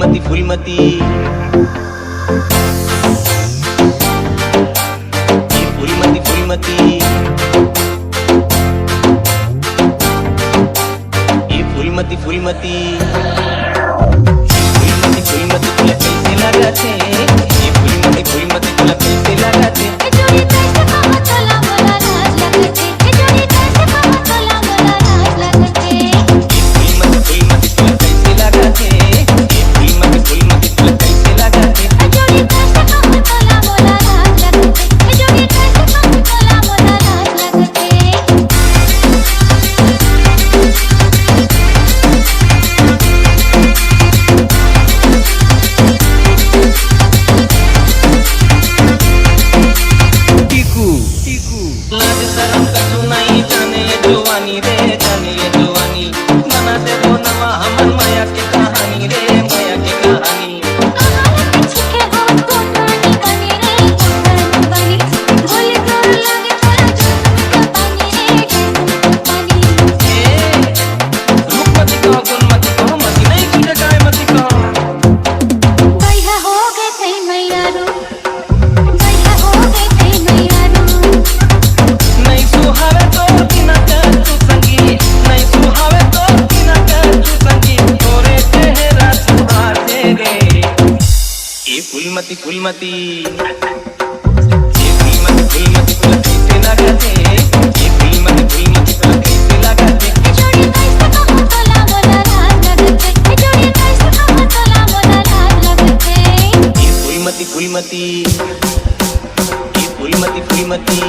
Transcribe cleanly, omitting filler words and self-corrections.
फुलमती फुलमती फुलमती फुलमती फुलमती फुलमती फुलमती फुलमती तुला कैसे लगाते ये फुलमती फुलमती तुला कैसे लगाते जोड़ी कैसे पावा तोला मोला लाज लगते जोड़ी कैसे पावा तोला मोला लाज लगते फुलमती फुलमती तुला कैसे लगाते ये फुलमती फुलमती तुला कैसे लगाते जोड़ी कैसे पावा तोला मोला लाज लगते जोड़ी कैसे पावा तोला मोला लाज लगते लाज शरम कछु नहीं जाने ये जवानी रे जाने ये जवानी बना दे वो नवा हमन माया की कहानी रे माया की कहानी कहानी छिके हो तो कहानी बनी रे कहानी बनी बोल कर लगे तोला जो पानी रे पानी रूप मत कहो गुण मत कहो मत नहीं तुझे काय मत कहो भैया हो गए थे मैयारू भैया हो गए थे मैयारू नहीं सुहावे तो बिना कर तू संगी नहीं सुहावे तो बिना कर तू संगी तोरे चेहरा सुहाते रे ये फुलमती फुलमती फुलमती तुला कैसे लगाते ये फुलमती फुलमती तुला कैसे लगाते जोड़ी कैसे पावा तोला मोला लाज लगते जोड़ी कैसे पावा तोला मोला लाज लगते ये फुलमती फुलमती फुलमती